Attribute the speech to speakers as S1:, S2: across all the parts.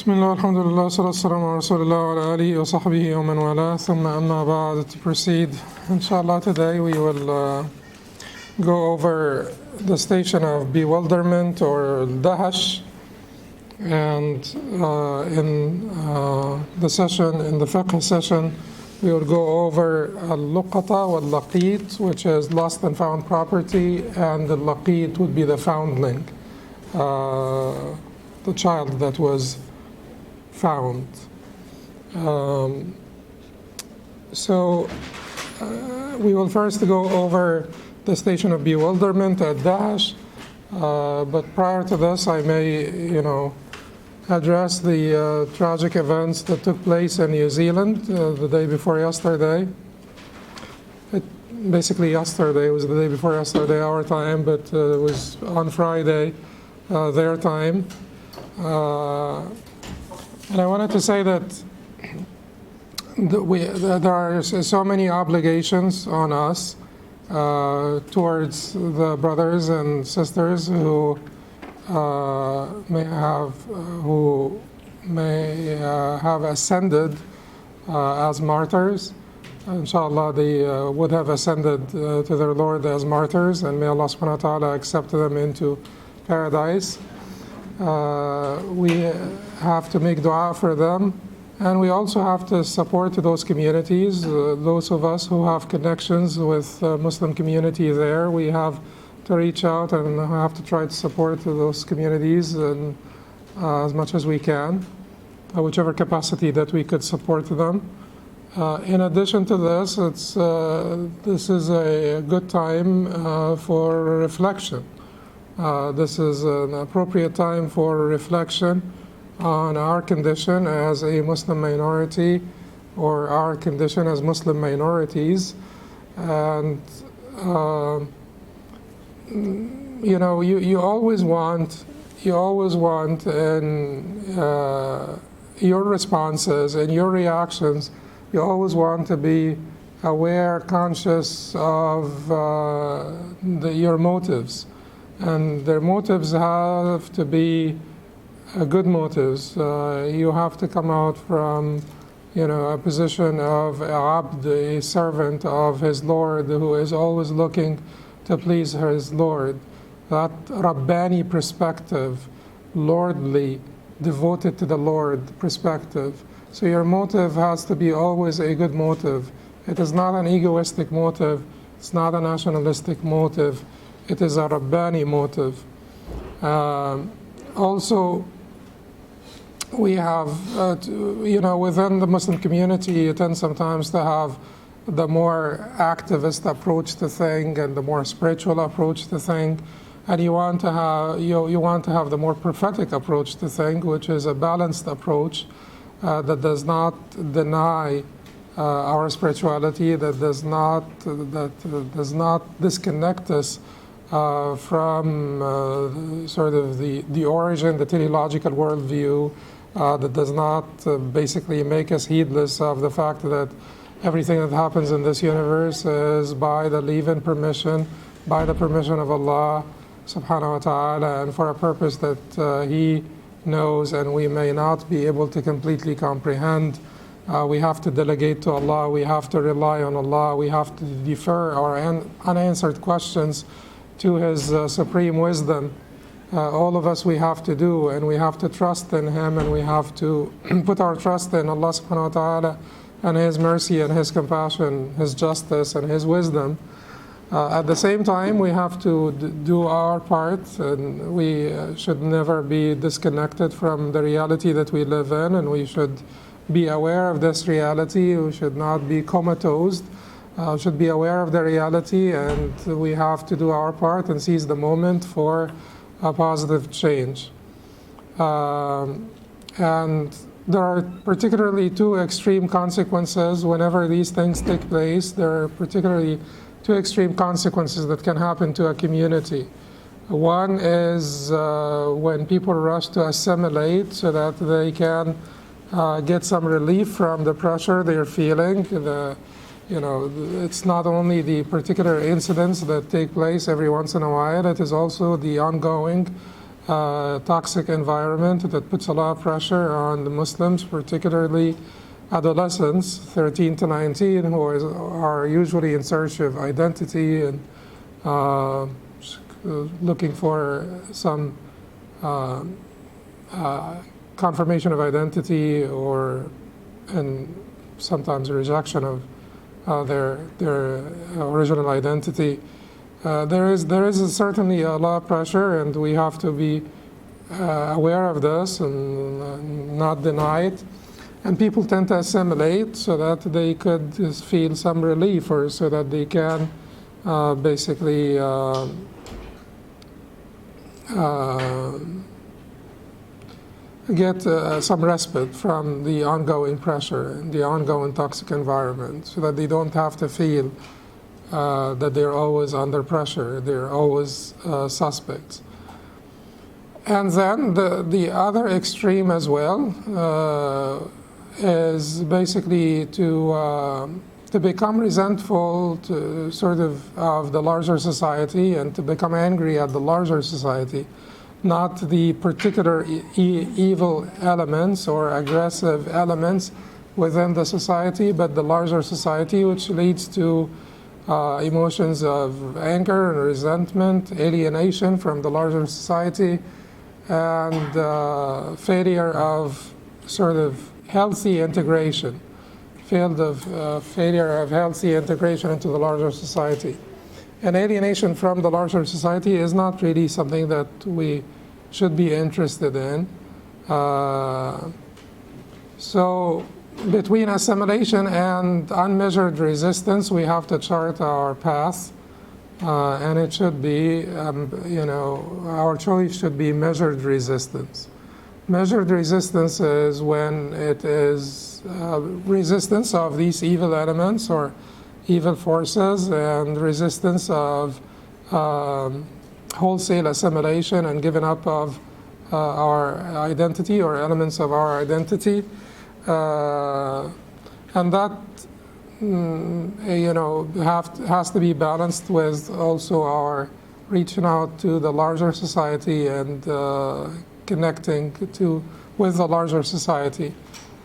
S1: Bismillah, alhamdulillah, salatu wassalamu ala rasulillah wa ala alihi wa sahbihi wa man wala, thumma amma ba'd. To proceed, inshallah, today we will go over the station of bewilderment or dahash, and in the session, in the fiqh session, we will go over al-luqata wal-laqit, which is lost and found property, and the laqit would be the foundling, the child that was found. We will first go over the station of bewilderment at Daesh, but prior to this I may, address the tragic events that took place in New Zealand the day before yesterday. Basically yesterday, it was the day before yesterday our time, but it was on Friday their time. And I wanted to say that there are so many obligations on us towards the brothers and sisters who may have ascended as martyrs. Inshallah, they would have ascended to their Lord as martyrs, and may Allah subhanahu wa ta'ala accept them into paradise. We have to make dua for them, and we also have to support those communities. Those of us who have connections with Muslim community there, we have to reach out and have to try to support those communities and, as much as we can, whichever capacity that we could support them. In addition to this, this is a good time for reflection. This is an appropriate time for reflection on our condition as a Muslim minority, or our condition as Muslim minorities. And you always want in your responses and your reactions, you always want to be aware, conscious of your motives. And their motives have to be good motives. You have to come out from, a position of abd, a servant of his Lord, who is always looking to please his Lord. That Rabbani perspective, lordly, devoted to the Lord perspective. So your motive has to be always a good motive. It is not an egoistic motive. It's not a nationalistic motive. It is a Rabbani motive. Also, we have, within the Muslim community, you tend sometimes to have the more activist approach to thing and the more spiritual approach to thing, and you want to have the more prophetic approach to thing, which is a balanced approach that does not deny our spirituality, that does not disconnect us from sort of the origin, the teleological worldview, that does not basically make us heedless of the fact that everything that happens in this universe is by the leave and permission, by the permission of Allah subhanahu wa ta'ala, and for a purpose that He knows and we may not be able to completely comprehend. We have to delegate to Allah, we have to rely on Allah, we have to defer our unanswered questions to His supreme wisdom. All of us we have to do, and we have to trust in Him, and we have to put our trust in Allah subhanahu wa ta'ala and His mercy and His compassion, His justice and His wisdom. At the same time, we have to do our part, and we should never be disconnected from the reality that we live in, and we should be aware of this reality. We should not be comatose. Should be aware of the reality, and we have to do our part and seize the moment for a positive change. And there are particularly two extreme consequences whenever these things take place. There are particularly two extreme consequences that can happen to a community. One is when people rush to assimilate so that they can get some relief from the pressure they're feeling. It's not only the particular incidents that take place every once in a while, it is also the ongoing toxic environment that puts a lot of pressure on the Muslims, particularly adolescents, 13 to 19, who are usually in search of identity and looking for some confirmation of identity and sometimes rejection of their original identity. There is certainly a lot of pressure, and we have to be aware of this and not deny it. And people tend to assimilate so that they could just feel some relief, or so that they can basically get some respite from the ongoing pressure and the ongoing toxic environment, so that they don't have to feel that they're always under pressure, they're always suspects. And then the other extreme as well is basically to become resentful to sort of the larger society, and to become angry at the larger society, not the particular evil elements or aggressive elements within the society, but the larger society, which leads to emotions of anger and resentment, alienation from the larger society, and failure of sort of healthy integration, failure of healthy integration into the larger society. And alienation from the larger society is not really something that we should be interested in. So between assimilation and unmeasured resistance, we have to chart our path. And it should be, our choice should be measured resistance. Measured resistance is when it is resistance of these evil elements or evil forces, and resistance of wholesale assimilation and giving up of our identity or elements of our identity. And that has to be balanced with also our reaching out to the larger society and connecting with the larger society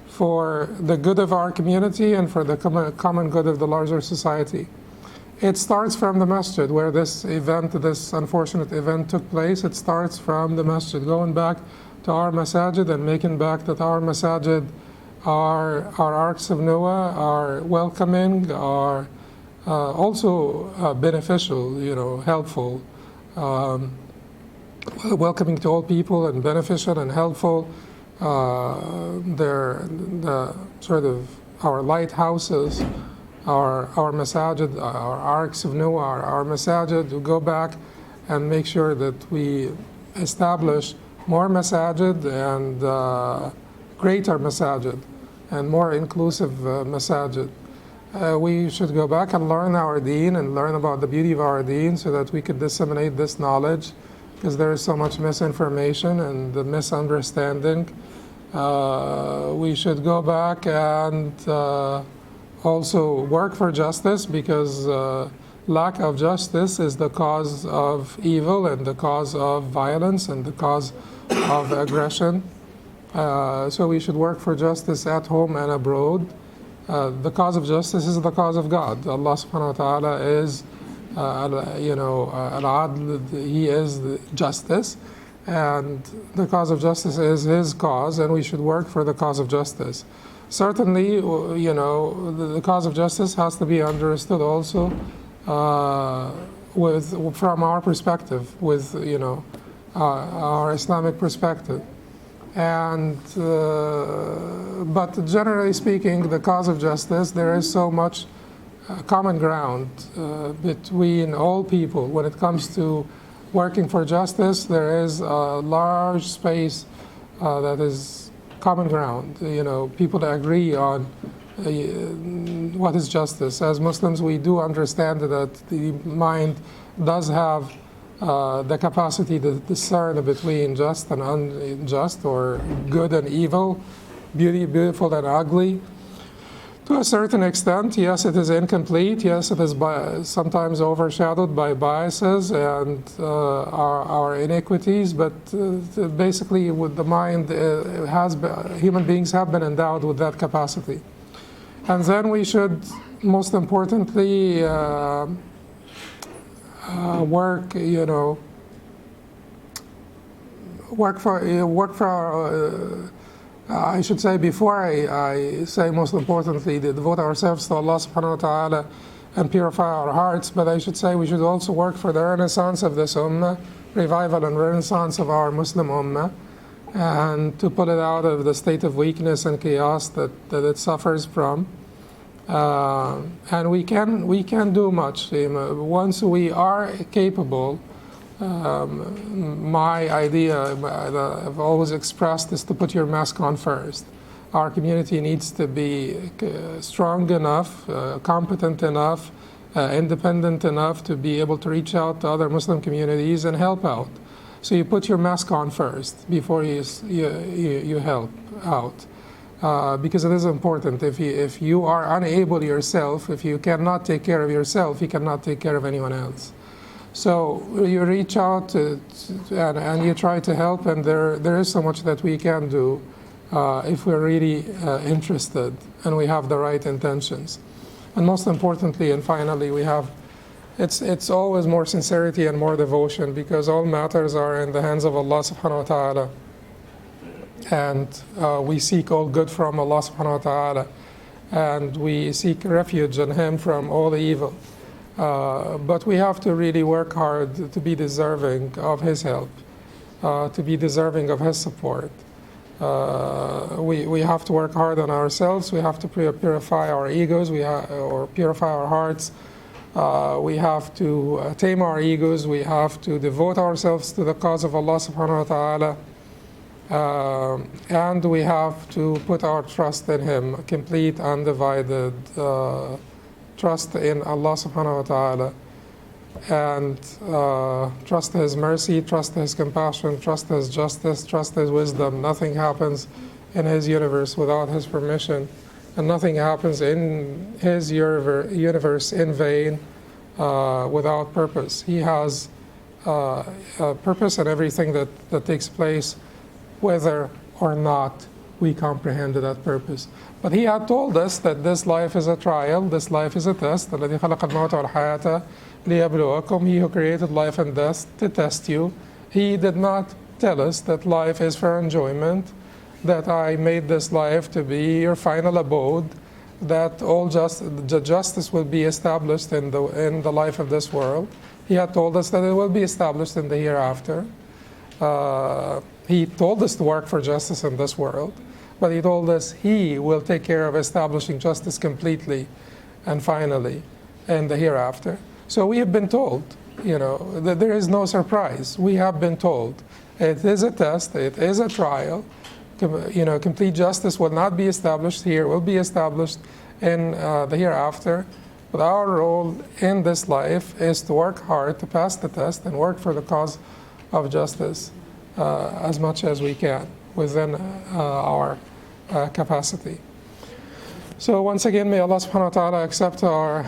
S1: for the good of our community and for the common good of the larger society. It starts from the masjid where this unfortunate event took place. It starts from the masjid, going back to our masajid and making back that our masajid are arcs of Noah, are welcoming, are also beneficial, helpful, welcoming to all people and beneficial and helpful. They're the sort of our lighthouses, our masajid, our arcs of Noah, our masajid. To go back and make sure that we establish more masajid and greater masajid and more inclusive masajid. We should go back and learn our deen and learn about the beauty of our deen, so that we could disseminate this knowledge, because there is so much misinformation and the misunderstanding. We should go back and also work for justice, because lack of justice is the cause of evil and the cause of violence and the cause of aggression. So we should work for justice at home and abroad. The cause of justice is the cause of God. Allah subhanahu wa ta'ala is al-Adl, He is justice, and the cause of justice is His cause, and we should work for the cause of justice. Certainly, the cause of justice has to be understood also from our perspective, with our Islamic perspective. And but generally speaking, the cause of justice, there is so much common ground between all people. When it comes to working for justice, there is a large space that is common ground. People that agree on what is justice. As Muslims, we do understand that the mind does have the capacity to discern between just and unjust, or good and evil, beautiful and ugly. To a certain extent, yes, it is incomplete. Yes, it is sometimes overshadowed by biases and our iniquities. But basically, with the mind, human beings have been endowed with that capacity. And then we should, most importantly, work. Work for our. I should say, before I say most importantly, devote ourselves to Allah subhanahu wa ta'ala and purify our hearts, but I should say we should also work for the renaissance of this ummah, revival and renaissance of our Muslim ummah, and to pull it out of the state of weakness and chaos that it suffers from. And we can do much. Once we are capable, my idea that I've always expressed is to put your mask on first. Our community needs to be strong enough, competent enough, independent enough to be able to reach out to other Muslim communities and help out. So you put your mask on first before you help out. Because it is important. If you are unable yourself, if you cannot take care of yourself, you cannot take care of anyone else. So you reach out and you try to help, and there is so much that we can do if we're really interested and we have the right intentions. And most importantly and finally, it's always more sincerity and more devotion, because all matters are in the hands of Allah subhanahu wa ta'ala. And we seek all good from Allah subhanahu wa ta'ala, and we seek refuge in Him from all evil. But we have to really work hard to be deserving of His help, to be deserving of His support. We have to work hard on ourselves. We have to purify our egos, or purify our hearts. We have to tame our egos. We have to devote ourselves to the cause of Allah subhanahu wa ta'ala. And we have to put our trust in Him, complete, undivided trust in Allah subhanahu wa ta'ala, and trust His mercy, trust His compassion, trust His justice, trust His wisdom. Nothing happens in His universe without His permission, and nothing happens in His universe in vain, without purpose. He has a purpose in everything that takes place, whether or not we comprehend that purpose. But He had told us that this life is a trial, this life is a test. الَّذِي خَلَقَ الْمَوْتَ وَالْحَيَاةَ لِيَبْلُوَكُمْ. He who created life and death to test you. He did not tell us that life is for enjoyment, that I made this life to be your final abode, that the justice will be established in the life of this world. He had told us that it will be established in the hereafter. He told us to work for justice in this world, but He told us He will take care of establishing justice completely and finally in the hereafter. So we have been told, that there is no surprise. We have been told it is a test, it is a trial. Complete justice will not be established here, will be established in the hereafter. But our role in this life is to work hard to pass the test and work for the cause of justice as much as we can within our capacity. So once again, may Allah subhanahu wa ta'ala accept our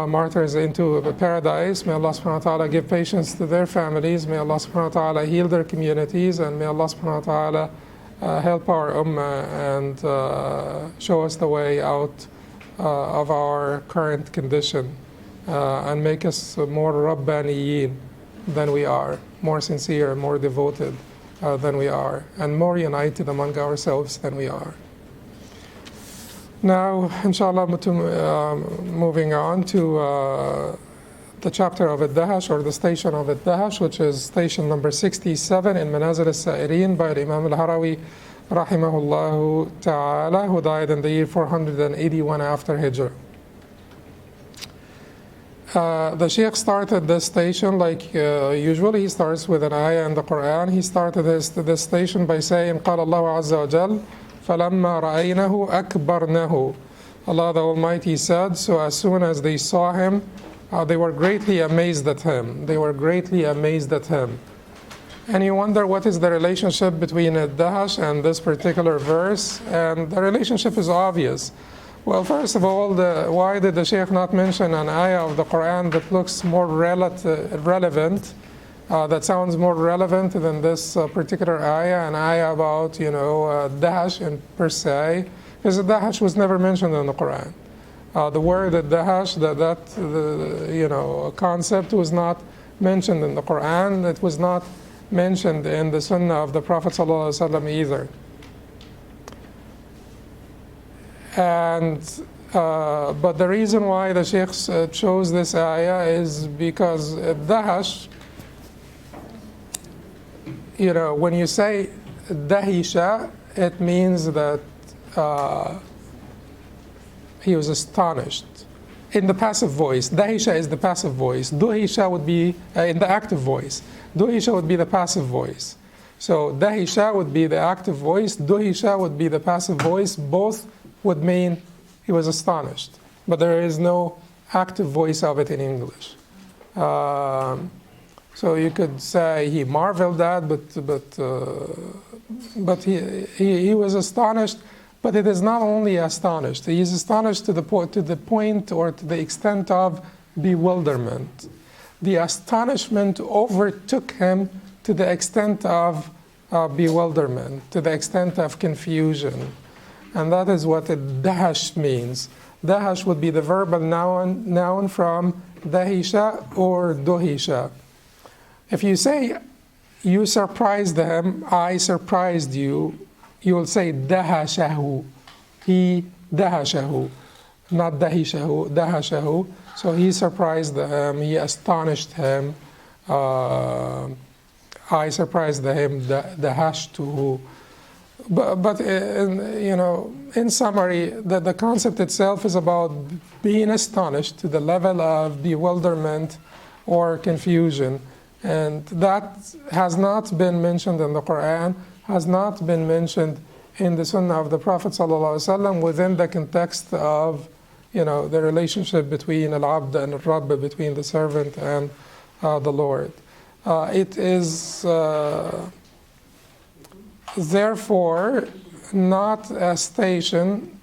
S1: martyrs into paradise. May Allah subhanahu wa ta'ala give patience to their families. May Allah subhanahu wa ta'ala heal their communities. And may Allah subhanahu wa ta'ala help our ummah and show us the way out of our current condition and make us more Rabbaniyin than we are, more sincere, more devoted than we are, and more united among ourselves than we are. Now, inshallah, moving on to the chapter of al-Haj, or the station of al-Haj, which is station number 67 in Manaazil As-Saa'ireen by Imam al-Harawi, rahimahullah ta'ala, who died in the year 481 after Hijrah. The Shaykh started this station like usually he starts with an ayah in the Quran. He started this station by saying, قال الله عز وجل فَلَمَّا رَأَيْنَهُ أَكْبَرْنَهُ. Allah the Almighty said, so as soon as they saw Him, they were greatly amazed at Him. They were greatly amazed at Him. And you wonder what is the relationship between al-Haj and this particular verse, and the relationship is obvious. Well, first of all, why did the Shaykh not mention an ayah of the Quran that looks more relevant, that sounds more relevant than this particular ayah, an ayah about, dahash in per se? Because the dahash was never mentioned in the Quran. The word dahash, concept was not mentioned in the Quran. It was not mentioned in the Sunnah of the Prophet ﷺ either. And but the reason why the Shaykh chose this ayah is because dahash, when you say dahisha, it means that he was astonished. In the passive voice, dahisha is the passive voice. Duhisha would be in the active voice. Duhisha would be the passive voice. So dahisha would be the active voice. Duhisha would be the passive voice. Both would mean he was astonished. But there is no active voice of it in English. So you could say he marveled at, but he was astonished. But it is not only astonished. He is astonished to the point or to the extent of bewilderment. The astonishment overtook him to the extent of bewilderment, to the extent of confusion. And that is what dahash means. Dahash would be the verbal noun from dahisha or duhisha. If you say, you surprised him, I surprised you, you will say dahashahu. He dahashahu, not dahishahu, dahashahu. So he surprised him, he astonished him. I surprised him, dahashtuhu. But in summary, the concept itself is about being astonished to the level of bewilderment or confusion. And that has not been mentioned in the Quran, has not been mentioned in the Sunnah of the Prophet ﷺ within the context of, the relationship between al-Abd and al-Rabb, between the servant and the Lord. It is therefore not a station,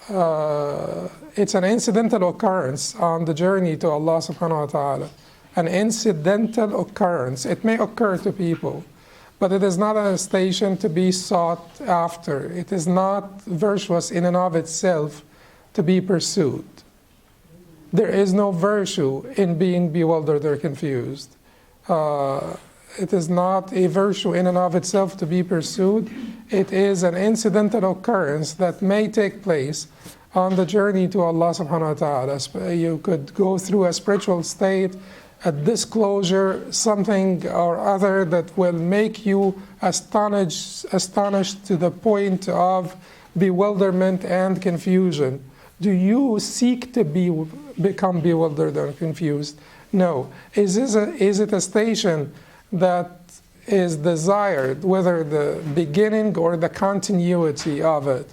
S1: it's an incidental occurrence on the journey to Allah subhanahu wa ta'ala. An incidental occurrence. It may occur to people, but it is not a station to be sought after. It is not virtuous in and of itself to be pursued. There is no virtue in being bewildered or confused. It is not a virtue in and of itself to be pursued. It is an incidental occurrence that may take place on the journey to Allah subhanahu wa ta'ala. You could go through a spiritual state, a disclosure, something or other that will make you astonished to the point of bewilderment and confusion. Do you seek to become bewildered or confused? No. Is it a station that is desired, whether the beginning or the continuity of it,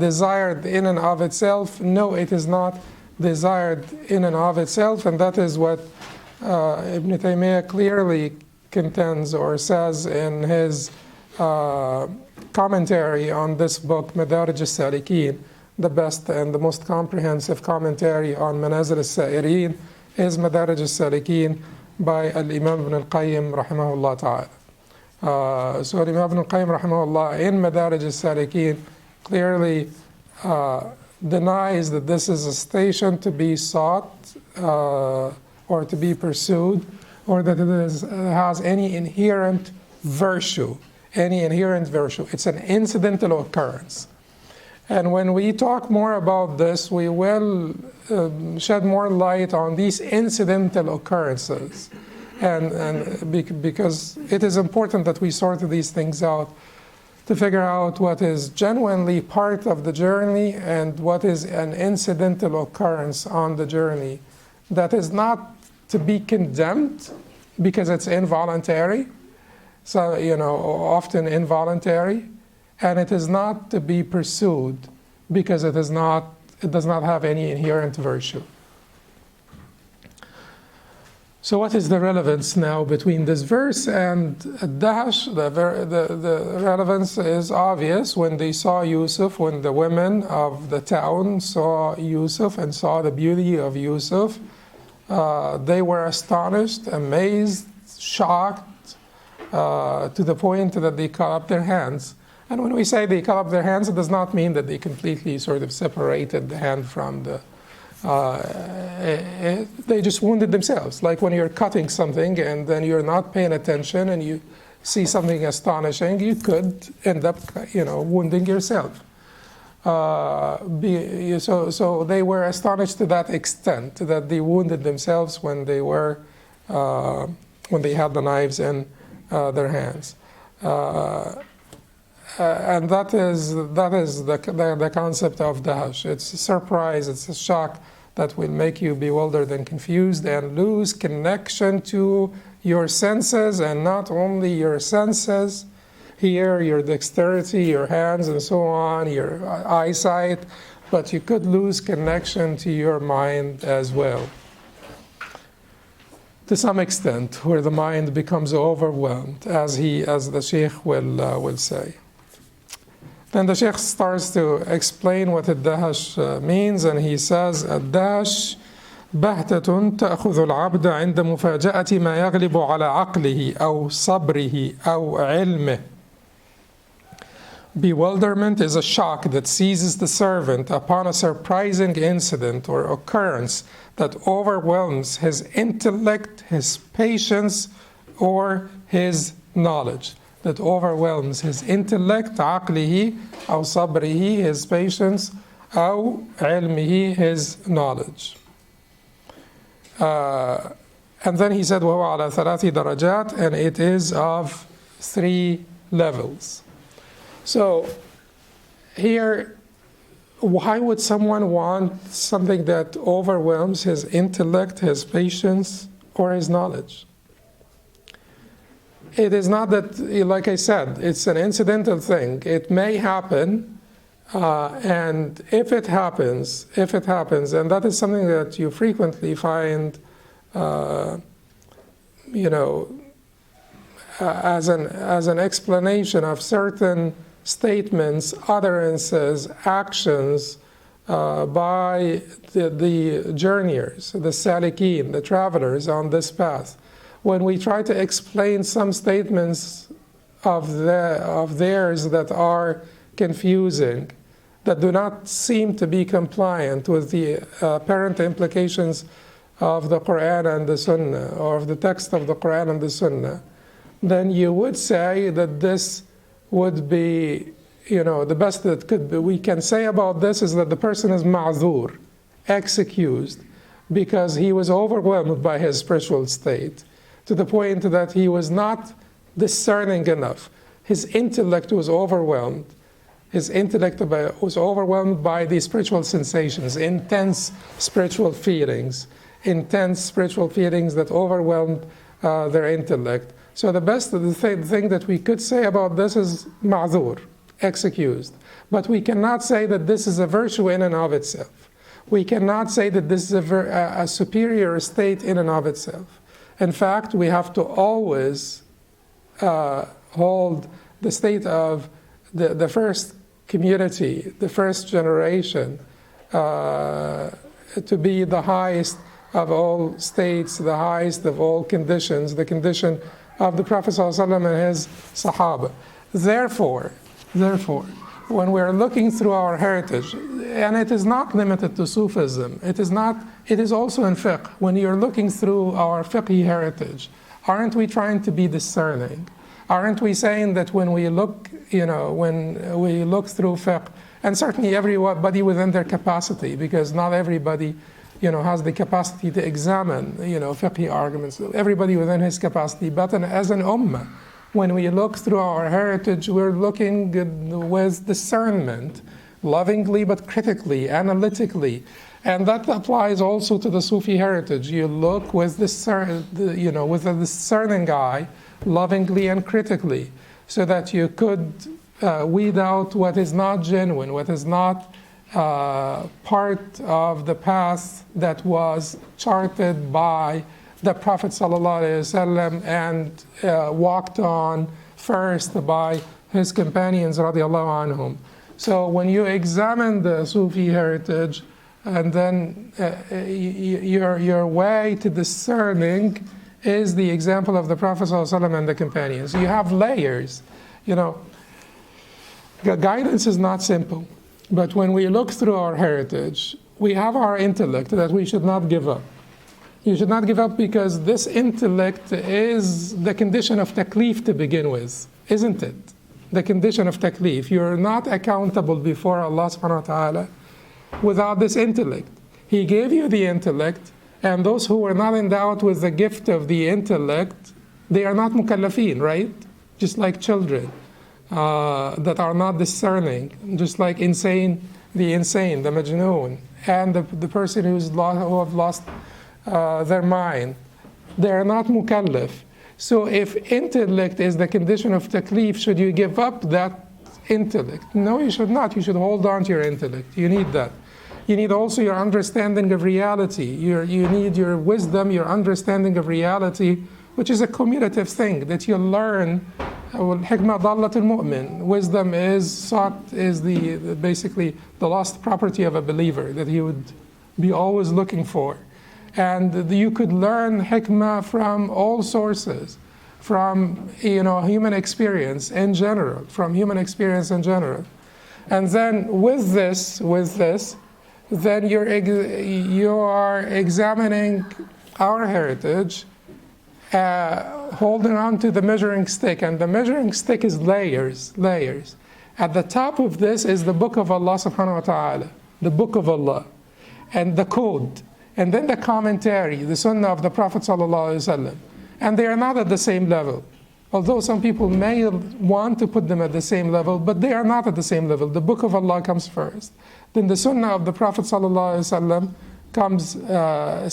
S1: desired in and of itself? No, it is not desired in and of itself, and that is what Ibn Taymiyyah clearly contends or says in his commentary on this book, Manaazil As-Saa'ireen. The best and the most comprehensive commentary on Manaazil As-Saa'ireen is Manaazil As-Saa'ireen by al-Imam Ibn al-Qayyim rahimahullah ta'ala. So Imam Ibn al-Qayyim rahimahullah in Manaazil As-Saa'ireen clearly denies that this is a station to be sought or to be pursued, or that it has any inherent virtue. It's an incidental occurrence. And when we talk more about this, we will shed more light on these incidental occurrences. And because it is important that we sort these things out to figure out what is genuinely part of the journey and what is an incidental occurrence on the journey that is not to be condemned because it's involuntary, so often involuntary, and it is not to be pursued because it does not have any inherent virtue. So what is the relevance now between this verse and Dash? The relevance is obvious. When they saw Yusuf, when the women of the town saw Yusuf and saw the beauty of Yusuf, they were astonished, amazed, shocked, to the point that they cut up their hands. And when we say they cut up their hands, it does not mean that they completely sort of separated the hand from the they just wounded themselves. Like when you're cutting something and then you're not paying attention and you see something astonishing, you could end up, wounding yourself. So they were astonished to that extent that they wounded themselves when they had the knives in their hands. And that is the concept of Dahash. It's a surprise, it's a shock that will make you bewildered and confused and lose connection to your senses, and not only your senses, here, your dexterity, your hands and so on, your eyesight, but you could lose connection to your mind as well. To some extent, where the mind becomes overwhelmed, as the Shaykh will say. Then the Shaykh starts to explain what الدهش means, and he says, الدهش بهتة تأخذ العبد عند مفاجأة ما يغلب على عقله أو صبره أو علمه. Bewilderment is a shock that seizes the servant upon a surprising incident or occurrence that overwhelms his intellect, his patience, or his knowledge. That overwhelms his intellect, عقله أو صبره, his patience, أو علمه, his knowledge. And then he said, وهو على ثلاث درجات, and it is of 3 levels. So here, why would someone want something that overwhelms his intellect, his patience, or his knowledge? It is not that, like I said, it's an incidental thing. It may happen, and if it happens, and that is something that you frequently find, as an explanation of certain statements, utterances, actions by the journeyers, the salikeen, the travelers on this path. When we try to explain some statements of theirs that are confusing, that do not seem to be compliant with the apparent implications of the Quran and the Sunnah, or of the text of the Quran and the Sunnah, then you would say that this would be, the best that we can say about this is that the person is ma'zur, excused, because he was overwhelmed by his spiritual state, to the point that he was not discerning enough. His intellect was overwhelmed. His intellect was overwhelmed by the spiritual sensations, intense spiritual feelings that overwhelmed their intellect. So the best thing that we could say about this is ma'zur, excused. But we cannot say that this is a virtue in and of itself. We cannot say that this is a superior state in and of itself. In fact, we have to always hold the state of the first community, the first generation, to be the highest of all states, the highest of all conditions, the condition of the Prophet ﷺ and his Sahaba. Therefore, when we're looking through our heritage, and it is not limited to Sufism, it is also in fiqh. When you're looking through our fiqhi heritage, aren't we trying to be discerning? Aren't we saying that when we look through fiqh, and certainly everybody within their capacity, because not everybody has the capacity to examine fiqhi arguments, everybody within his capacity, but as an ummah, when we look through our heritage, we're looking with discernment, lovingly but critically, analytically. And that applies also to the Sufi heritage. You look with with a discerning eye, lovingly and critically, so that you could weed out what is not genuine, what is not part of the path that was charted by the Prophet ﷺ and walked on first by his companions radiallahu anhum. So when you examine the Sufi heritage, and then your way to discerning is the example of the Prophet ﷺ and the companions. You have layers. You know, guidance is not simple. But when we look through our heritage, we have our intellect that we should not give up. You should not give up because this intellect is the condition of taklif to begin with, isn't it? The condition of taklif. You're not accountable before Allah subhanahu wa ta'ala without this intellect. He gave you the intellect, and those who were not endowed with the gift of the intellect, they are not mukallafeen, right? Just like children that are not discerning, just like the insane, the majnoon, and the person who have lost their mind. They are not mukallaf. So if intellect is the condition of taklif, should you give up that intellect? No, you should not. You should hold on to your intellect. You need that. You need also your understanding of reality. You need your wisdom, your understanding of reality, which is a cumulative thing that you learn. Hikmah dallatul mu'min. Wisdom is basically the lost property of a believer that he would be always looking for. And you could learn hikmah from all sources, from human experience in general, And then with this, then you are examining our heritage, holding on to the measuring stick, and the measuring stick is layers. At the top of this is the book of Allah subhanahu wa ta'ala, the book of Allah, and the code. And then the commentary, the sunnah of the Prophet ﷺ. And they are not at the same level. Although some people may want to put them at the same level, but they are not at the same level. The book of Allah comes first. Then the sunnah of the Prophet ﷺ comes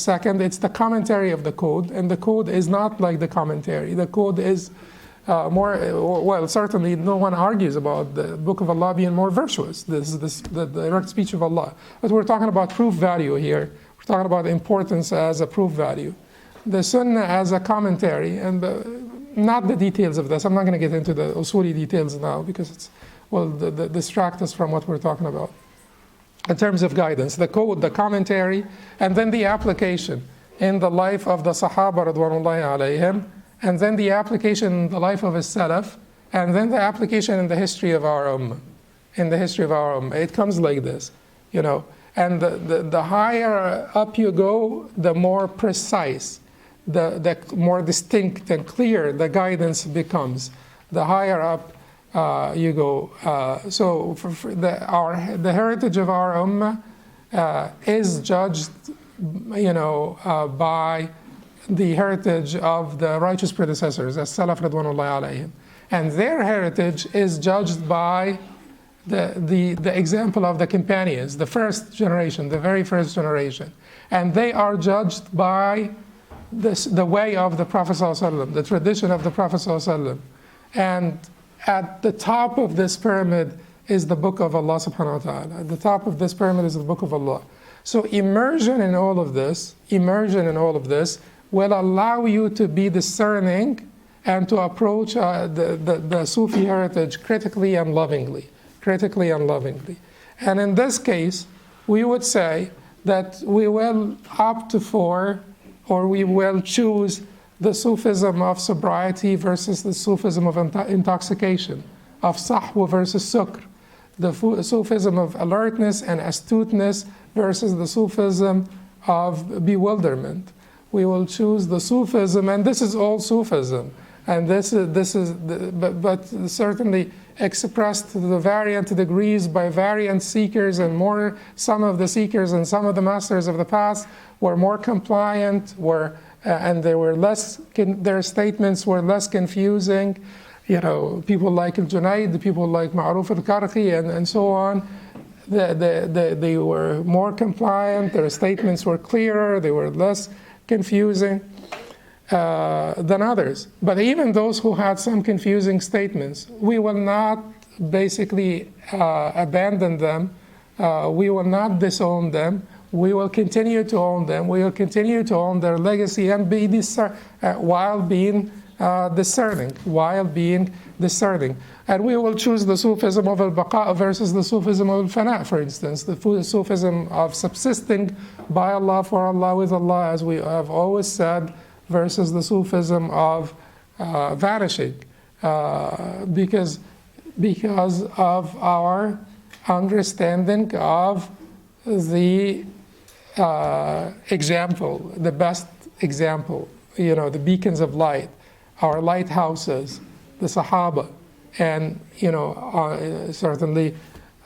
S1: second. It's the commentary of the code. And the code is not like the commentary. The code is certainly no one argues about the book of Allah being more virtuous. This is the direct speech of Allah. But we're talking about proof value here. We're talking about importance as a proof value. The sunnah as a commentary, and not the details of this. I'm not going to get into the usuli details now because distract us from what we're talking about. In terms of guidance, the code, the commentary, and then the application in the life of the Sahaba radwanullahi alayhim, and then the application in the life of a Salaf, and then the application in the history of our Ummah. It comes like this, And the higher up you go, the more precise, the more distinct and clear the guidance becomes. The higher up you go. So the heritage of our ummah is judged, by the heritage of the righteous predecessors, as Salaf Ridwanullahi alayhim. And their heritage is judged by the example of the companions, the first generation, the very first generation. And they are judged by the way of the Prophet ﷺ, the tradition of the Prophet ﷺ. And at the top of this pyramid is the book of Allah subhanahu wa ta'ala. At the top of this pyramid is the book of Allah. So immersion in all of this will allow you to be discerning and to approach the Sufi heritage critically and lovingly. And in this case, we would say that we will opt for, or we will choose the Sufism of sobriety versus the Sufism of intoxication, of sahwa versus sukr, the Sufism of alertness and astuteness versus the Sufism of bewilderment. We will choose the Sufism, and this is all Sufism, and but certainly expressed to the variant degrees by variant seekers, and some of the seekers and some of the masters of the past were more compliant, and they were their statements were less confusing. People like al-Junayd, people like Ma'ruf al-Karhi, and so on. They were more compliant. Their statements were clearer. They were less confusing than others. But even those who had some confusing statements, we will not basically abandon them. We will not disown them. We will continue to own them. We will continue to own their legacy and be while being discerning, And we will choose the Sufism of al-Baqa versus the Sufism of al-Fana, for instance, the Sufism of subsisting by Allah, for Allah, with Allah, as we have always said, versus the Sufism of vanishing, because of our understanding of the example, the best example, the beacons of light, our lighthouses, the Sahaba, and certainly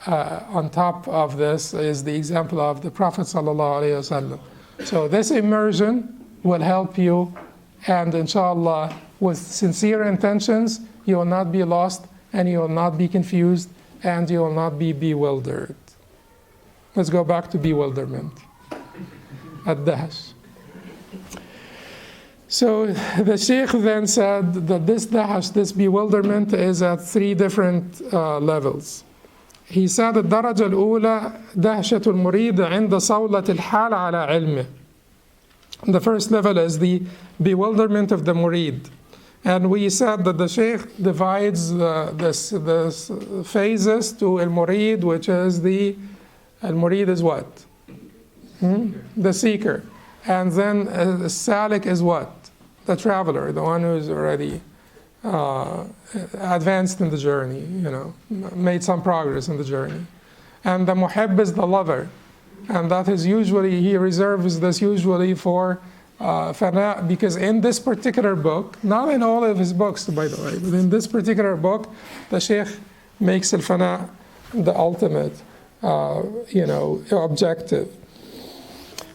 S1: on top of this is the example of the Prophet ﷺ. So this immersion will help you, and inshallah, with sincere intentions, you will not be lost, and you will not be confused, and you will not be bewildered. Let's go back to bewilderment. Ad-Dahash. So the Shaykh then said that this dahash, this bewilderment, is at three different levels. He said, الدرجة الأولى دهشة المريد عند صولة الحال على علمه. The first level is the bewilderment of the murid. And we said that the Shaykh divides the phases to al-murid, which is al-murid is what? The seeker. And then salik is what? The traveler, the one who's already advanced in the journey, made some progress in the journey. And the muhibb is the lover. And that is usually, he reserves this usually for fana, because in this particular book, not in all of his books, by the way, but in this particular book, the Shaykh makes al-fana the ultimate, objective.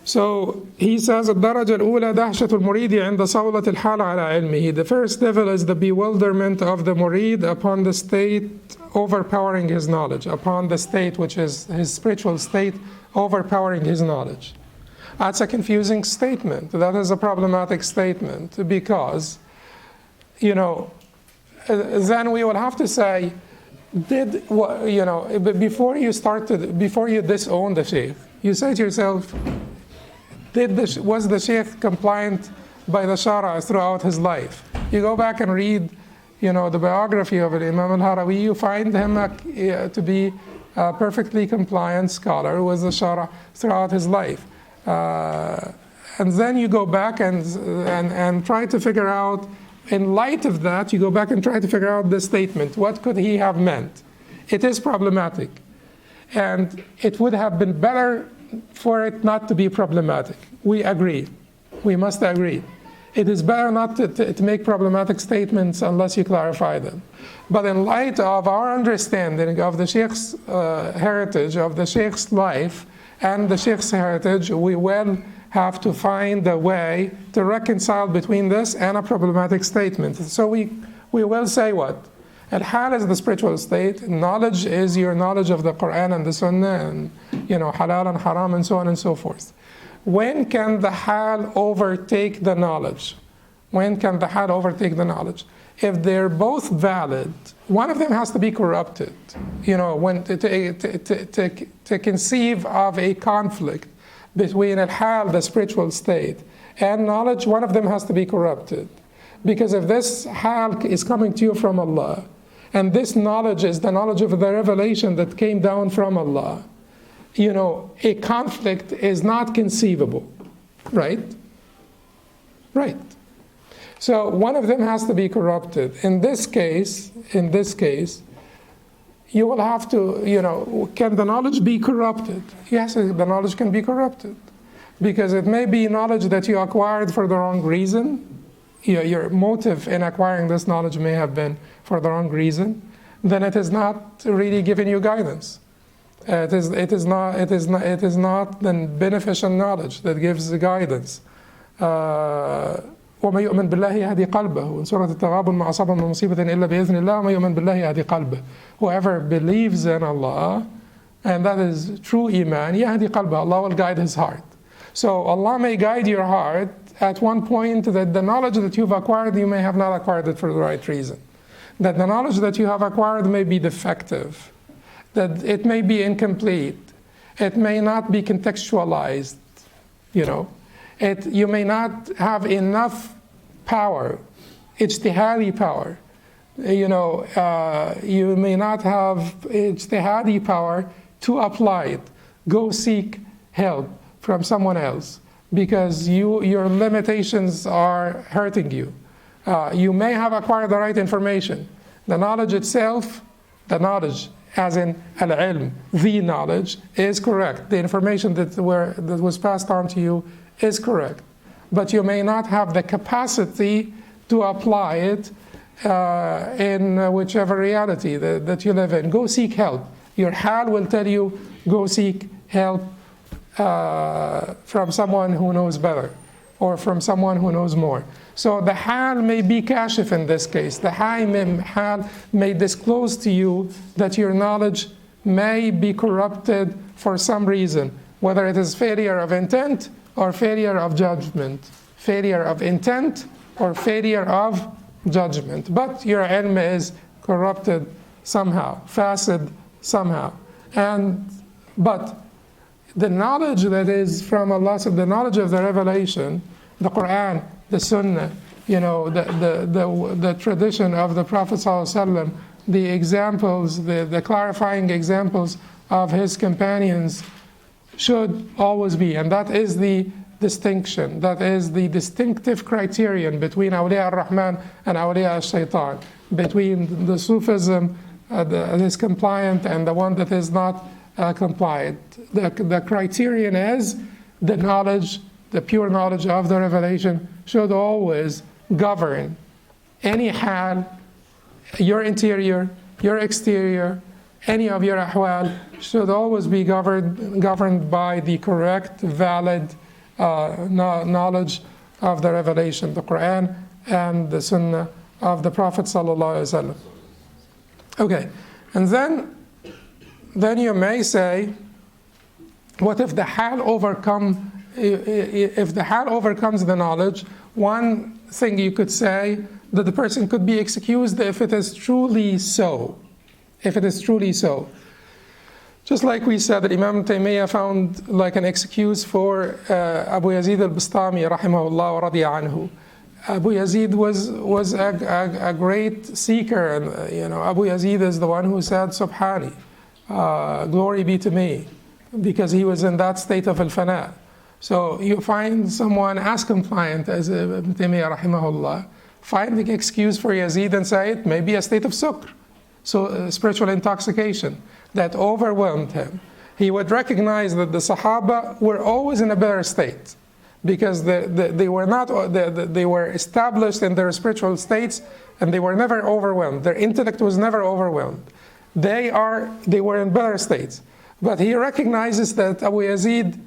S1: So he says, الدرجة الأولى دهشة المريد عند صولة الحال على علمه. The first level is the bewilderment of the murid upon the state overpowering his knowledge, upon the state which is his spiritual state overpowering his knowledge. That's a confusing statement. That is a problematic statement, because, then we will have to say, before you disown the Shaykh, you say to yourself, was the Shaykh compliant by the Shara throughout his life? You go back and read, the biography of Imam al-Harawi, you find him to be a perfectly compliant scholar with the Shara throughout his life. And then you go back and try to figure out, in light of that, you go back and try to figure out this statement. What could he have meant? It is problematic. And it would have been better for it not to be problematic. We agree. We must agree. It is better not to make problematic statements unless you clarify them. But in light of our understanding of the Shaykh's heritage, of the Shaykh's life, and the Shaykh's heritage, we will have to find a way to reconcile between this and a problematic statement. So we will say what? Al-hal is the spiritual state. Knowledge is your knowledge of the Quran and the Sunnah, and halal and haram and so on and so forth. When can the hal overtake the knowledge? When can the hal overtake the knowledge? If they're both valid, one of them has to be corrupted. When to conceive of a conflict between al-hal, the spiritual state, and knowledge, one of them has to be corrupted. Because if this hal is coming to you from Allah, and this knowledge is the knowledge of the revelation that came down from Allah, a conflict is not conceivable, right? Right. So one of them has to be corrupted. In this case, you will have to, can the knowledge be corrupted? Yes, the knowledge can be corrupted. Because it may be knowledge that you acquired for the wrong reason. Your motive in acquiring this knowledge may have been for the wrong reason. Then it is not really giving you guidance. It is not the beneficial knowledge that gives the guidance. وَمَن يُؤْمِن بِاللَّهِ يَهْدِي قَلْبَهُ. In Surah Al-Taghabun, مَا أَصَابَ مِن مُصِيبَةٍ إِلَّا بِإِذْنِ اللَّهِ وَمَن يُؤْمِن بِاللَّهِ يَهْدِي قَلْبَهُ. Whoever believes in Allah, and that is true iman, يَهْدِي قَلْبَهُ. Allah will guide his heart. So Allah may guide your heart at one point that the knowledge that you've acquired, you may have not acquired it for the right reason. That the knowledge that you have acquired may be defective. That it may be incomplete. it may not be contextualized, you know. You may not have enough power, ijtihadi power. You know, you may not have ijtihadi power to apply it. Go seek help from someone else because your limitations are hurting you. You may have acquired the right information. The knowledge itself, the knowledge as in al-ilm, the knowledge, is correct. The information that was passed on to you is correct. But you may not have the capacity to apply it in whichever reality that you live in. Go seek help. Your hal will tell you, go seek help from someone who knows better or from someone who knows more. So the hal may be kashif in this case. The hal may disclose to you that your knowledge may be corrupted for some reason, whether it is failure of intent or failure of judgment. Failure of intent or failure of judgment. But your ilm is corrupted somehow, fasid somehow. But the knowledge that is from Allah, the knowledge of the revelation, the Quran, the Sunnah, you know, the tradition of the Prophet ﷺ, the examples, the clarifying examples of his companions should always be, and that is the distinction, that is the distinctive criterion between awliya ar-Rahman and awliya al-Shaytan, between the Sufism that is compliant and the one that is not compliant. The criterion is the knowledge, the pure knowledge of the revelation should always govern any hal, your interior, your exterior, any of your ahwal should always be governed by the correct, valid knowledge of the revelation, the Quran and the Sunnah of the Prophet ﷺ. Okay, and then you may say, what if the hal if the hal overcomes the knowledge? One thing you could say, that the person could be excused if it is truly so. If it is truly so. Just like we said that Imam Taymiyyah found like an excuse for Abu Yazid al-Bistami rahimahullah wa radiya anhu. Abu Yazid was a great seeker, and you know, Abu Yazid is the one who said Subhani, glory be to me, because he was in that state of al-fana. So you find someone as compliant as Ibn Taymiyyah rahimahullah, finding excuse for Yazid and say it may be a state of sukr, so spiritual intoxication that overwhelmed him. He would recognize that the Sahaba were always in a better state because they were established in their spiritual states and they were never overwhelmed. Their intellect was never overwhelmed. They were in better states. But he recognizes that Abu Yazid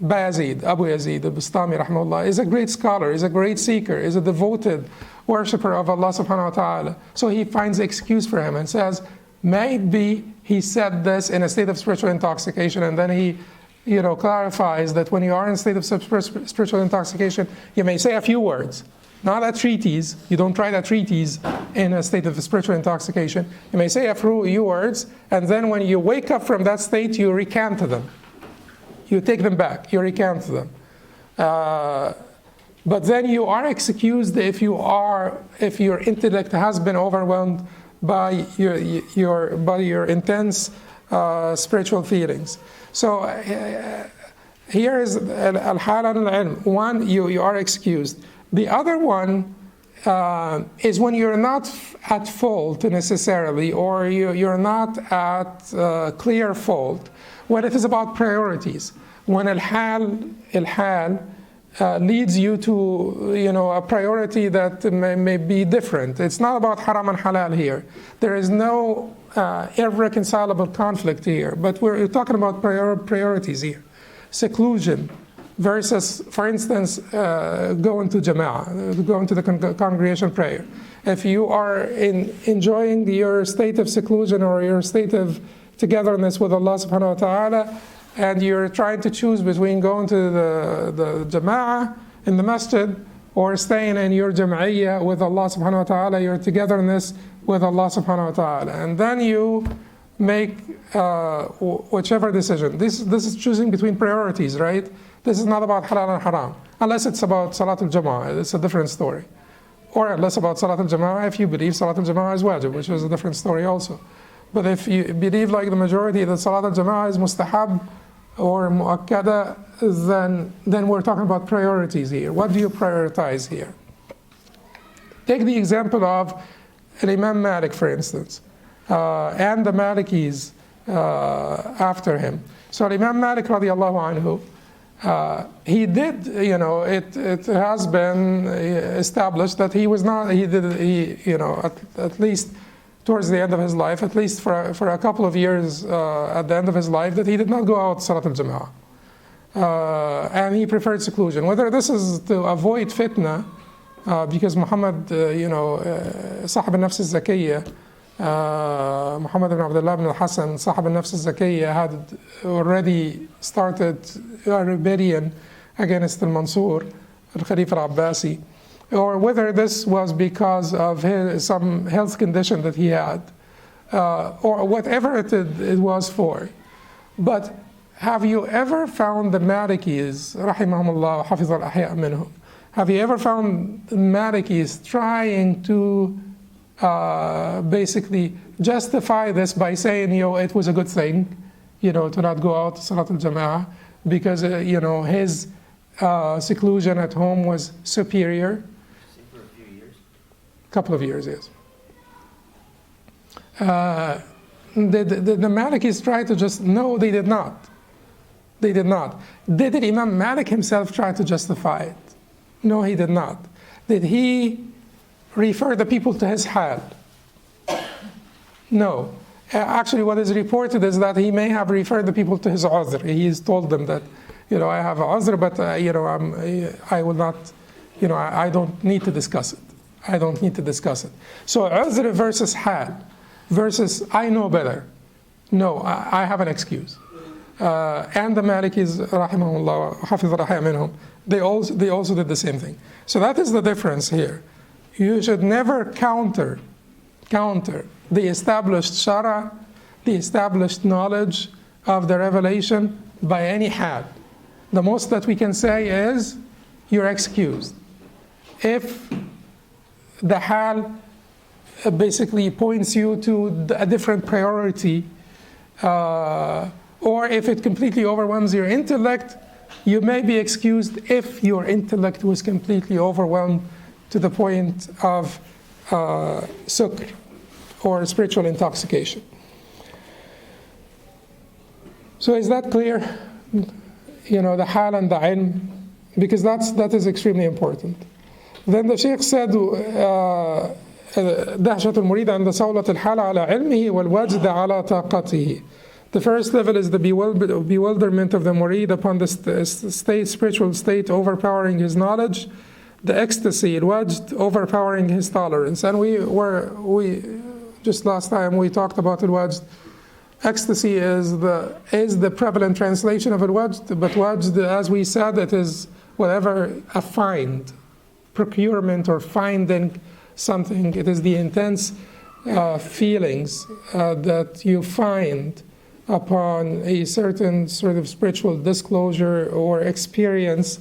S1: al-Bistami rahimahullah is a great scholar, is a great seeker, is a devoted worshipper of Allah subhanahu wa ta'ala. So he finds excuse for him and says, maybe he said this in a state of spiritual intoxication, and then he clarifies that when you are in a state of spiritual intoxication, you may say a few words, not a treatise. You don't write a treatise in a state of spiritual intoxication. You may say a few words, and then when you wake up from that state, you recant them. You take them back, you recant them. But then you are excused if your intellect has been overwhelmed by your intense spiritual feelings. So here is al-hal and al-ilm. One, you are excused. The other one is when you're not at fault necessarily, or you're not at clear fault. When it is about priorities, when al-hal leads you to a priority that may be different. It's not about haram and halal here. There is no irreconcilable conflict here, but we're talking about priorities here. Seclusion versus, for instance, going to jama'ah, going to the congregation prayer. If you are enjoying your state of seclusion or your state of togetherness with Allah subhanahu wa ta'ala, and you're trying to choose between going to the jama'ah in the masjid or staying in your jam'iyyah with Allah subhanahu wa ta'ala, your togetherness with Allah subhanahu wa ta'ala. And then you make whichever decision. This is choosing between priorities, right? This is not about halal and haram. Unless it's about Salat al-Jama'ah, it's a different story. Or unless about Salat al-Jama'ah, if you believe Salat al-Jama'ah is wajib, which is a different story also. But if you believe like the majority that Salat al-Jama'ah is mustahab or mu'akkada, then we're talking about priorities here. What do you prioritize here? Take the example of Imam Malik, for instance, and the Malikis after him. So Imam Malik radiallahu anhu, he did, it has been established that he was not, at least towards the end of his life, at least for a couple of years at the end of his life, that he did not go out Salat al-Jama'ah. And he preferred seclusion. Whether this is to avoid fitna, because Muhammad, Sahab al-Nafs al-Zakiyya, Muhammad ibn Abdullah ibn al-Hassan, Sahab al-Nafs al-Zakiyya, had already started a rebellion against al-Mansur, al-Khalif al-Abbasi, or whether this was because of some health condition that he had, or whatever it was for. But have you ever found the Malikis, rahimahumullah, hafiz al-ahya' minhum, have you ever found the Malikis trying to basically justify this by saying, it was a good thing, to not go out to Salat al-Jama'ah because, his seclusion at home was superior?
S2: For a few years?
S1: Couple of years, yes. The Malikis tried to no, they did not. They did not. Did Imam Malik himself try to justify it? No, he did not. Did he refer the people to his hal? No. Actually, what is reported is that he may have referred the people to his uzr. He's told them that, I have a uzr, but, I will not, I don't need to discuss it. I don't need to discuss it. So uzr versus hal versus I know better. No, I have an excuse. And the Malikis, rahimahullah, hafiz al-ahya' minhum, they also did the same thing. So that is the difference here. You should never counter the established shara, the established knowledge of the revelation by any hal. The most that we can say is, you're excused. If the hal basically points you to a different priority, or if it completely overwhelms your intellect, you may be excused if your intellect was completely overwhelmed to the point of sukr, or spiritual intoxication. So is that clear? The hal and the ilm, because that is extremely important. Then the Shaykh said, دهشة المريد عند صولة الحال على علمه والوجد على طاقته. The first level is the bewilderment of the murid upon the spiritual state overpowering his knowledge, the ecstasy, al-wajd, overpowering his tolerance. And we just last time we talked about al-wajd. Ecstasy is the prevalent translation of al-wajd, but wajd, as we said, it is whatever a find, procurement or finding something. It is the intense feelings that you find upon a certain sort of spiritual disclosure or experience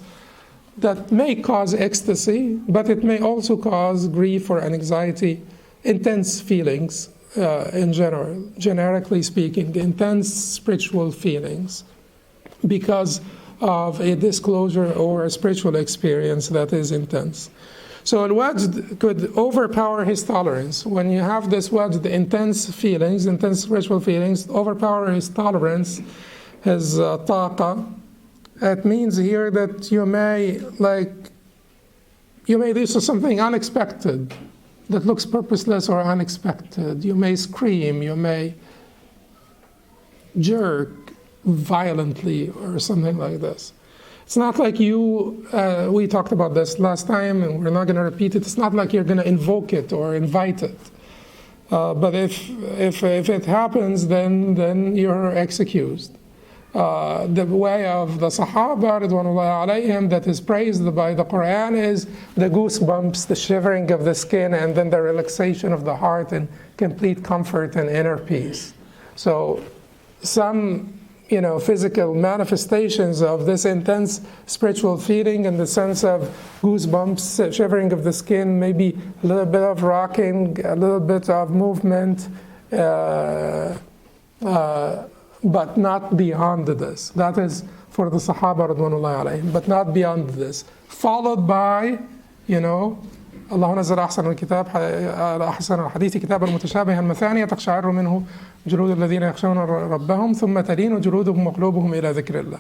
S1: that may cause ecstasy, but it may also cause grief or anxiety, intense feelings in general, generically speaking, intense spiritual feelings because of a disclosure or a spiritual experience that is intense. So al-wajd could overpower his tolerance. When you have this wajd, the intense feelings, intense spiritual feelings, overpower his tolerance, his taqa. It means here that you may do something unexpected that looks purposeless or unexpected. You may scream, you may jerk violently or something like this. It's not like we talked about this last time and we're not going to repeat it. It's not like you're going to invoke it or invite it. But if it happens, then you're excused. The way of the Sahaba, Ridwanullahi alayhim, that is praised by the Quran is the goosebumps, the shivering of the skin, and then the relaxation of the heart and complete comfort and inner peace. So some physical manifestations of this intense spiritual feeling in the sense of goosebumps, shivering of the skin, maybe a little bit of rocking, a little bit of movement, but not beyond this. That is for the Sahaba radwanullahi alayhim, but not beyond this. Followed by, الله نزل أحسن الكتاب أحسن الحديث كتابا متشابها مثانية تقشعر منه جلود الذين يخشون ربهم ثم تلين جلودهم وقلوبهم إلى ذكر الله.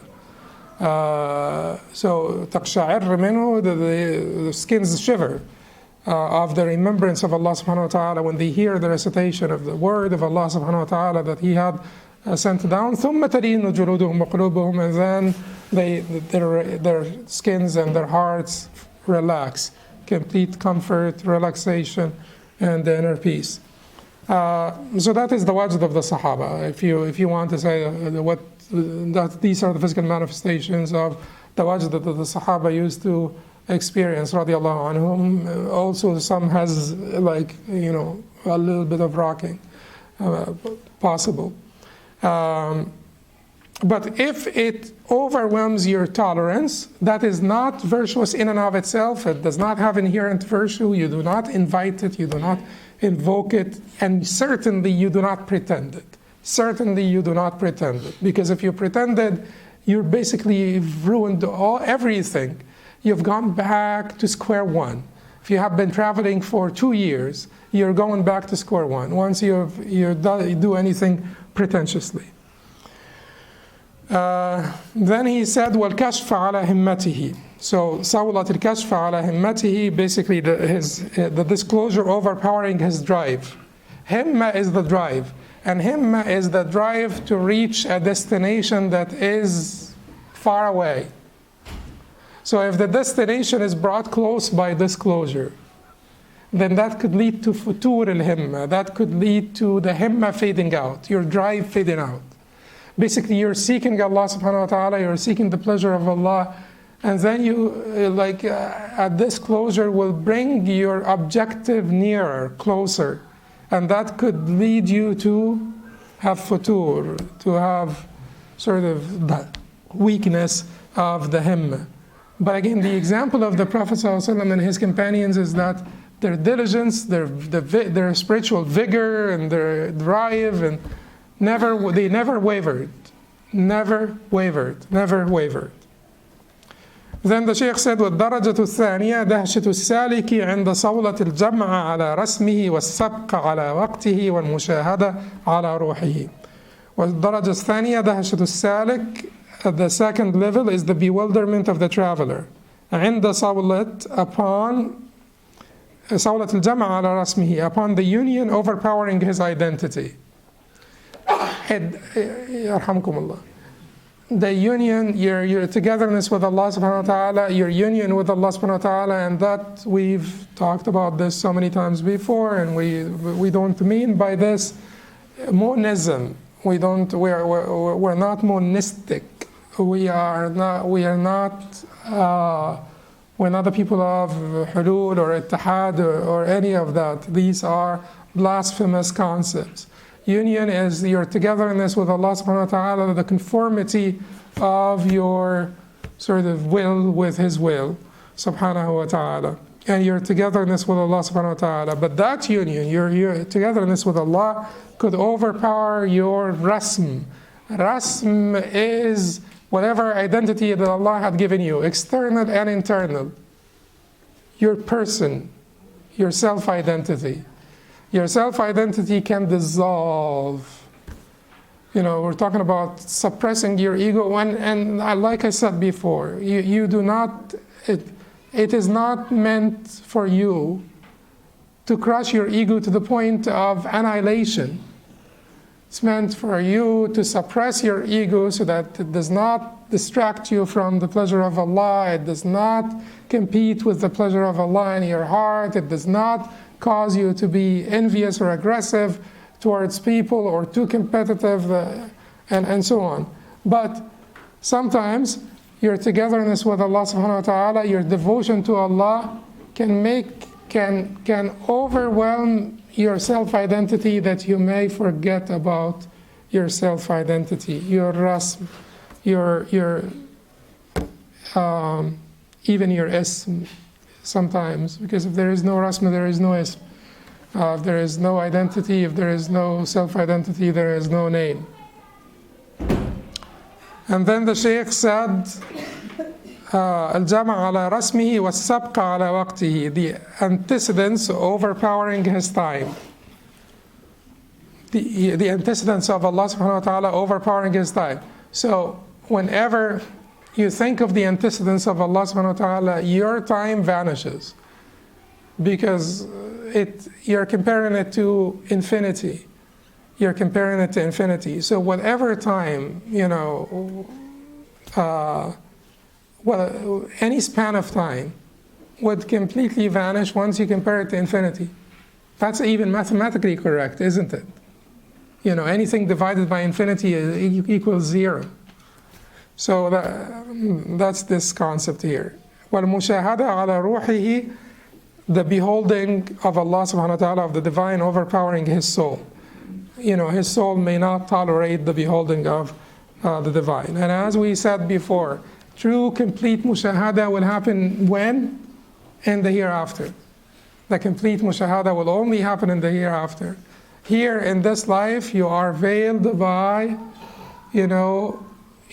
S1: So تقشعر منه, the skins shiver of the remembrance of Allah subhanahu wa ta'ala when they hear the recitation of the word of Allah subhanahu wa ta'ala that He had sent down. ثم تلين جلودهم وقلوبهم, and then their skins and their hearts relax. Complete comfort, relaxation, and the inner peace. So that is the wajd of the Sahaba. If you want to say that these are the physical manifestations of the wajd that the Sahaba used to experience, radiallahu anhum. Also, some has a little bit of rocking possible. But if it overwhelms your tolerance, that is not virtuous in and of itself. It does not have inherent virtue. You do not invite it. You do not invoke it. And certainly you do not pretend it. Certainly you do not pretend it. Because if you pretended, you're basically ruined everything. You've gone back to square one. If you have been traveling for 2 years, you're going back to square one once you do anything pretentiously. Then he said, وَالْكَشْفَ عَلَى هِمَّتِهِ. So, سَوْلَةِ الْكَشْفَ عَلَى هِمَّتِهِ, basically the disclosure overpowering his drive. Himma is the drive. And himma is the drive to reach a destination that is far away. So if the destination is brought close by disclosure, then that could lead to futur al-himma. That could lead to the himma fading out, your drive fading out. Basically, you're seeking Allah subhanahu wa ta'ala, you're seeking the pleasure of Allah, and then a disclosure will bring your objective nearer, closer. And that could lead you to have futur, to have sort of the weakness of the himma. But again, the example of the Prophet ﷺ and his companions is that their diligence, their spiritual vigor and their drive, and they never wavered. Never wavered. Never wavered. Then the Shaykh said, وَالدَّرَجَةُ الثَّانِيَةُ دَهْشَةُ السَّالِكِ عِنْدَ صَوْلَةِ الْجَمْعَ عَلَى رَسْمِهِ وَالسَّبْقَ عَلَى وَقْتِهِ وَالْمُشَاهَدَةِ عَلى رُوحِهِ. وَالدَّرَجَةُ الثَّانِيَةُ دَهْشَةُ السَّالِكِ, the second level is the bewilderment of the traveler. عِنْدَ صَوْلَةِ, upon صَوْلَةِ الْجَمْعَ عَلى رَسْمِهِ, upon the union overpowering his identity. يرحمكم الله. The union, your togetherness with Allah subhanahu wa ta'ala, your union with Allah subhanahu wa ta'ala, and that we've talked about this so many times before, and we don't mean by this monism. We're not monistic. We're not the people of hulul or ittihad or any of that. These are blasphemous concepts. Union is your togetherness with Allah subhanahu wa ta'ala, the conformity of your sort of will with His will subhanahu wa ta'ala, and your togetherness with Allah subhanahu wa ta'ala. But that union, your togetherness with Allah, could overpower your rasm. Rasm is whatever identity that Allah had given you, external and internal. Your person, your self-identity. Your self-identity can dissolve. We're talking about suppressing your ego, and like I said before, you do not, it is not meant for you to crush your ego to the point of annihilation. It's meant for you to suppress your ego so that it does not distract you from the pleasure of Allah. It does not compete with the pleasure of Allah in your heart. It does not cause you to be envious or aggressive towards people or too competitive and so on. But sometimes your togetherness with Allah subhanahu wa ta'ala, your devotion to Allah can overwhelm your self-identity that you may forget about your self-identity, your rasm, your even your ism sometimes, because if there is no rasm, there is no ism. If there is no identity, if there is no self-identity, there is no name. And then the Shaykh said, الجمع على رسمه والسبق على وقته, the antecedents overpowering his time. The antecedents of Allah subhanahu wa ta'ala overpowering his time. So whenever you think of the antecedents of Allah subhanahu wa ta'ala, your time vanishes, because you're comparing it to infinity. You're comparing it to infinity. So whatever time, any span of time would completely vanish once you compare it to infinity. That's even mathematically correct, isn't it? Anything divided by infinity equals zero. So that's this concept here. وَالْمُشَاهَدَةَ عَلَى رُوحِهِ, the beholding of Allah subhanahu wa ta'ala, of the divine overpowering his soul. His soul may not tolerate the beholding of the divine. And as we said before, true complete mushahada will happen when? In the hereafter. The complete mushahada will only happen in the hereafter. Here in this life, you are veiled by,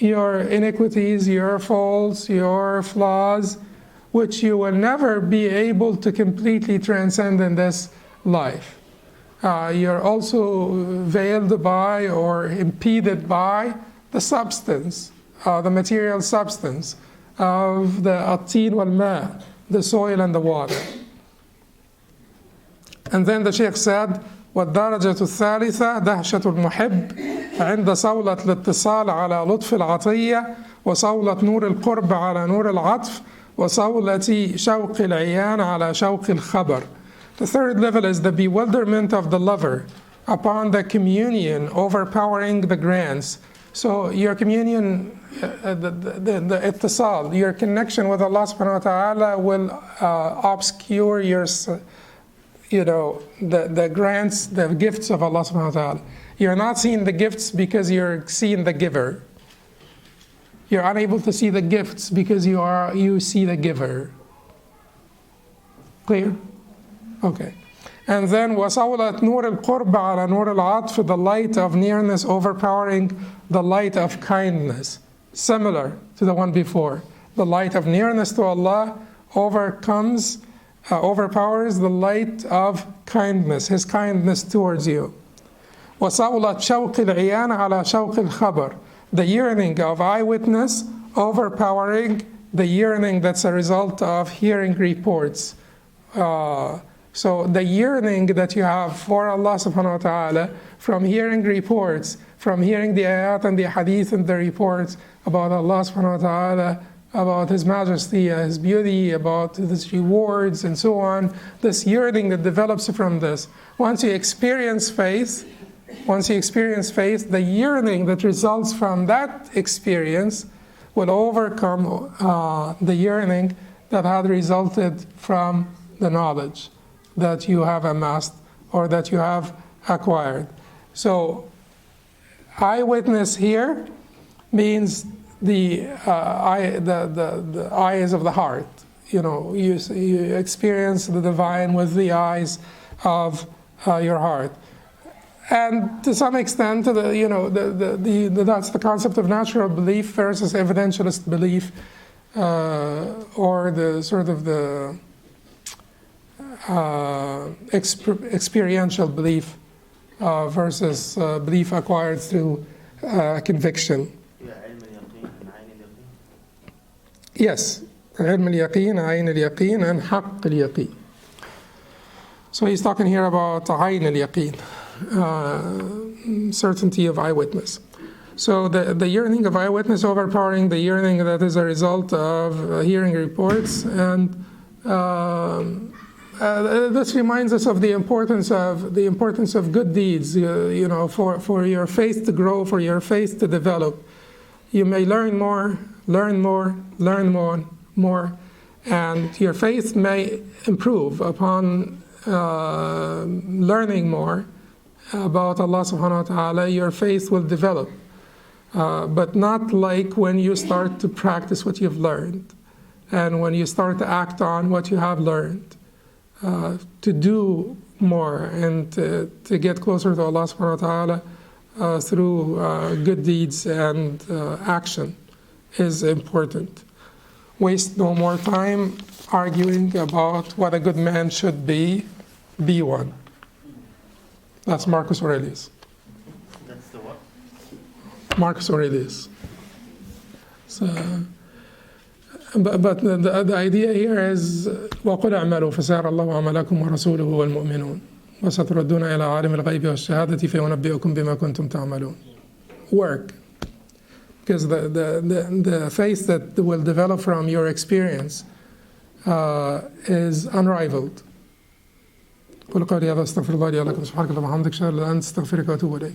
S1: your iniquities, your faults, your flaws, which you will never be able to completely transcend in this life. You're also veiled by or impeded by the substance, the material substance of the at-tin wal-ma, the soil and the water. And then the Shaykh said, والدرجة الثالثة دهشة المحب عند صولة الاتصال على لطف العطية وصولة نور القرب على نور العطف وصولة شوق العيان على شوق الخبر. The third level is the bewilderment of the lover upon the communion overpowering the grants. So your communion, the ittisal, your connection with Allah subhanahu wa ta'ala will obscure your, the grants, the gifts of Allah subhanahu wa ta'ala. You're not seeing the gifts because you're seeing the giver. You're unable to see the gifts because you see the giver. Clear? Okay. And then وَصَوْلَتْ نُورِ الْقُرْبَ عَلَى نُورِ الْعَطْفِ, the light of nearness overpowering the light of kindness. Similar to the one before. The light of nearness to Allah overpowers the light of kindness, His kindness towards you. وَصَوْلَتْ شَوْقِ الْعِيَانَ عَلَى شَوْقِ الْخَبَرِ, the yearning of eyewitness overpowering the yearning that's a result of hearing reports. So the yearning that you have for Allah subhanahu wa ta'ala from hearing reports, from hearing the ayat and the hadith and the reports about Allah subhanahu wa ta'ala, about His majesty, His beauty, about His rewards and so on, this yearning that develops from this. Once you experience faith, the yearning that results from that experience will overcome the yearning that had resulted from the knowledge that you have amassed or that you have acquired. So eyewitness here means the eyes of the heart. You experience the divine with the eyes of your heart. And to some extent, that's the concept of natural belief versus evidentialist belief, or the sort of the experiential belief versus belief acquired through conviction. Yes, علم اليقين, عين اليقين, and حق اليقين. So he's talking here about عين اليقين, certainty of eyewitness. So the yearning of eyewitness overpowering the yearning that is a result of hearing reports, and this reminds us of the importance of good deeds. For your faith to grow, for your faith to develop, you may learn more, and your faith may improve upon learning more about Allah subhanahu wa ta'ala, your faith will develop. But not like when you start to practice what you've learned and when you start to act on what you have learned. To do more and to get closer to Allah subhanahu wa ta'ala through good deeds and action is important. Waste no more time arguing about what a good man should be one. That's Marcus Aurelius.
S2: That's the what?
S1: Marcus Aurelius. So, but the idea here is وَقُلْ اعْمَلُوا فَسَيَرَى اللَّهُ عَمَلَكُمْ وَرَسُولُهُ وَالْمُؤْمِنُونَ وَسَتُرَدُّونَ إِلَىٰ عَالِمِ الْغَيْبِ وَالشَّهَادَةِ فَيُنَبِّئُكُم بِمَا كُنتُمْ تَعْمَلُونَ. Work. Because the faith that will develop from your experience is unrivaled. قل قولي هذا استغفر الله لي ولكم سبحانك اللهم وبحمدك اشهد ان لا اله الا انت استغفرك واتوب اليك.